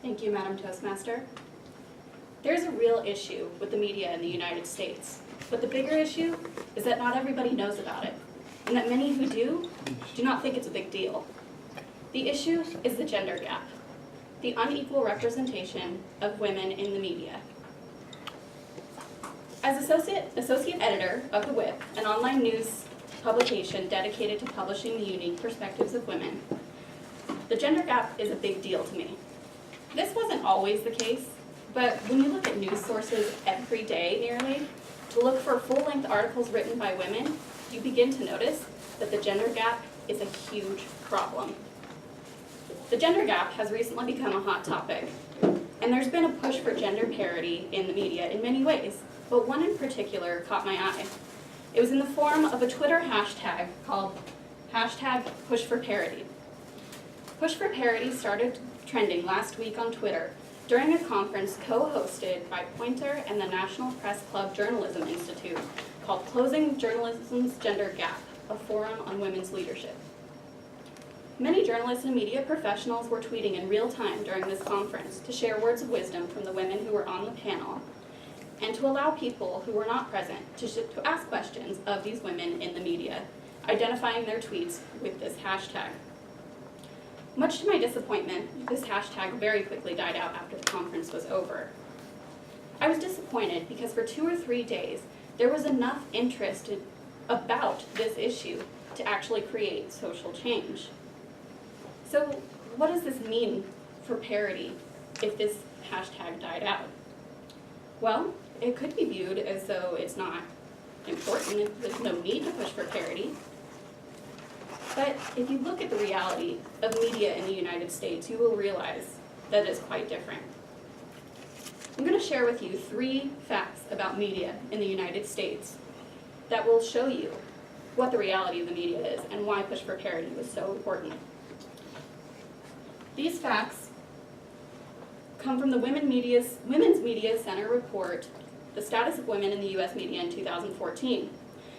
Thank you, Madam Toastmaster. There's a real issue with the media in the United States, but the bigger issue is that not everybody knows about it, and that many who do not think it's a big deal. The issue is the gender gap, the unequal representation of women in the media. As associate editor of The Whip, an online news publication dedicated to publishing the unique perspectives of women, the gender gap is a big deal to me. This wasn't always the case, but when you look at news sources every day nearly, to look for full-length articles written by women, you begin to notice that the gender gap is a huge problem. The gender gap has recently become a hot topic, and there's been a push for gender parity in the media in many ways, but one in particular caught my eye. It was in the form of a Twitter hashtag called #PushForParity. Push for Parity started trending last week on Twitter during a conference co-hosted by Poynter and the National Press Club Journalism Institute called Closing Journalism's Gender Gap, a forum on women's leadership. Many journalists and media professionals were tweeting in real time during this conference to share words of wisdom from the women who were on the panel and to allow people who were not present to ask questions of these women in the media, identifying their tweets with this hashtag. Much to my disappointment, this hashtag very quickly died out after the conference was over. I was disappointed because for 2 or 3 days, there was enough interest about this issue to actually create social change. So what does this mean for parity if this hashtag died out? Well, it could be viewed as though it's not important, there's no need to push for parity. But if you look at the reality of media in the United States, you will realize that it's quite different. I'm going to share with you 3 facts about media in the United States that will show you what the reality of the media is and why push for parity was so important. These facts come from the Women's Media Center report, The Status of Women in the U.S. Media in 2014.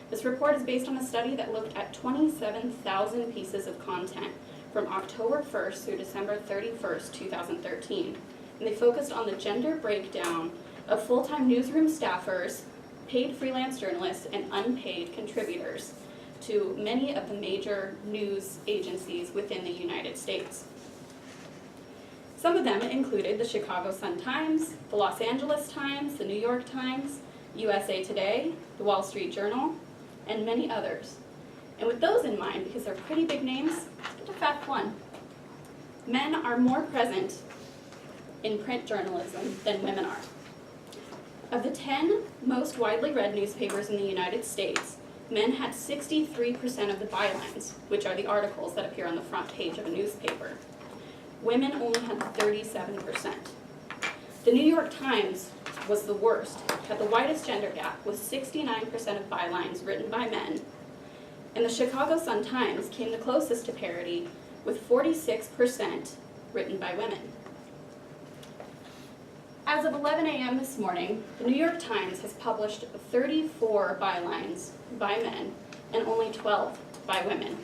This report is based on a study that looked at 27,000 pieces of content from October 1st through December 31st, 2013. And they focused on the gender breakdown of full-time newsroom staffers, paid freelance journalists, and unpaid contributors to many of the major news agencies within the United States. Some of them included the Chicago Sun-Times, the Los Angeles Times, the New York Times, USA Today, the Wall Street Journal, and many others. And with those in mind, because they're pretty big names, let's get to fact 1. Men are more present in print journalism than women are. Of the 10 most widely read newspapers in the United States, men had 63% of the bylines, which are the articles that appear on the front page of a newspaper. Women only had 37%. The New York Times was the worst, had the widest gender gap with 69% of bylines written by men, and the Chicago Sun-Times came the closest to parity with 46% written by women. As of 11 a.m. this morning, the New York Times has published 34 bylines by men and only 12 by women.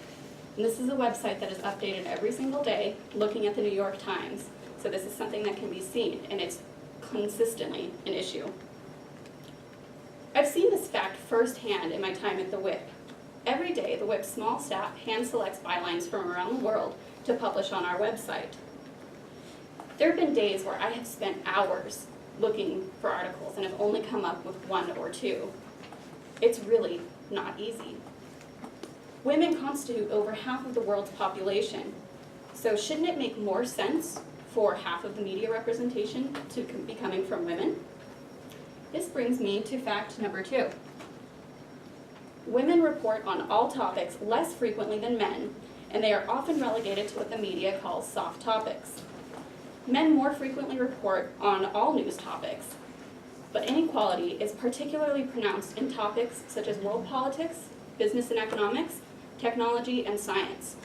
And this is a website that is updated every single day looking at the New York Times, so this is something that can be seen, and it's consistently an issue. I've seen this fact firsthand in my time at The Whip. Every day, The Whip's small staff hand-selects bylines from around the world to publish on our website. There have been days where I have spent hours looking for articles and have only come up with 1 or 2. It's really not easy. Women constitute over half of the world's population, so shouldn't it make more sense for half of the media representation to be coming from women? This brings me to fact number 2. Women report on all topics less frequently than men, and they are often relegated to what the media calls soft topics. Men more frequently report on all news topics, but inequality is particularly pronounced in topics such as world politics, business and economics, technology, and science.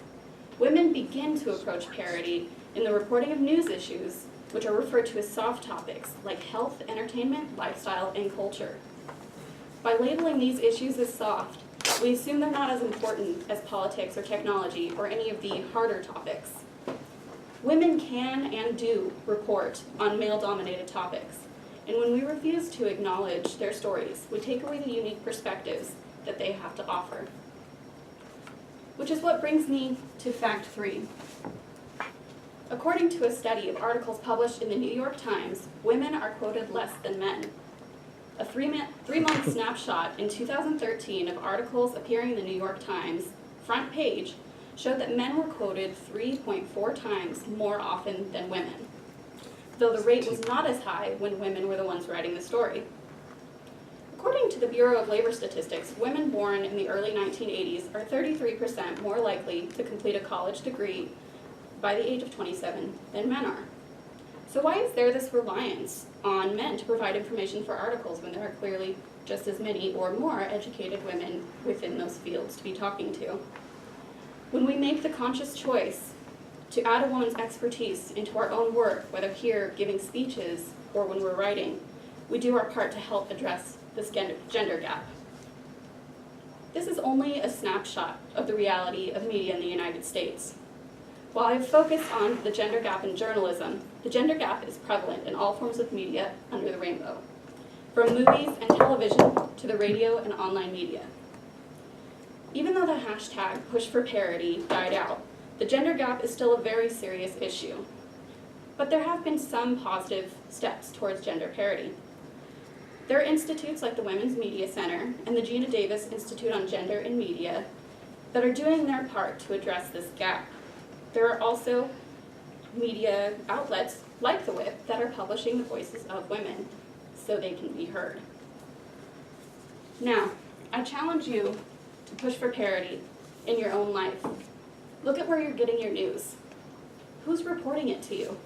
Women begin to approach parity in the reporting of news issues, which are referred to as soft topics like health, entertainment, lifestyle, and culture. By labeling these issues as soft, we assume they're not as important as politics or technology or any of the harder topics. Women can and do report on male-dominated topics, and when we refuse to acknowledge their stories, we take away the unique perspectives that they have to offer. Which is what brings me to fact 3. According to a study of articles published in the New York Times, women are quoted less than men. A three-month snapshot in 2013 of articles appearing in the New York Times front page showed that men were quoted 3.4 times more often than women, though the rate was not as high when women were the ones writing the story. According to the Bureau of Labor Statistics, women born in the early 1980s are 33% more likely to complete a college degree by the age of 27 than men are. So why is there this reliance on men to provide information for articles when there are clearly just as many or more educated women within those fields to be talking to? When we make the conscious choice to add a woman's expertise into our own work, whether here giving speeches or when we're writing, we do our part to help address this gender gap. This is only a snapshot of the reality of media in the United States. While I've focused on the gender gap in journalism, the gender gap is prevalent in all forms of media under the rainbow, from movies and television to the radio and online media. Even though the hashtag #PushForParity died out, the gender gap is still a very serious issue. But there have been some positive steps towards gender parity. There are institutes like the Women's Media Center and the Gina Davis Institute on Gender in Media that are doing their part to address this gap. There are also media outlets like the WIP that are publishing the voices of women so they can be heard. Now, I challenge you to push for parity in your own life. Look at where you're getting your news. Who's reporting it to you?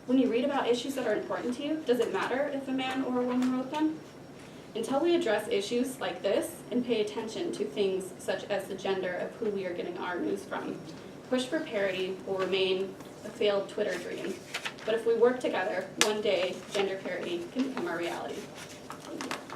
When you read about issues that are important to you, does it matter if a man or a woman wrote them? Until we address issues like this and pay attention to things such as the gender of who we are getting our news from, push for parity will remain a failed Twitter dream. But if we work together, one day gender parity can become our reality. Thank you.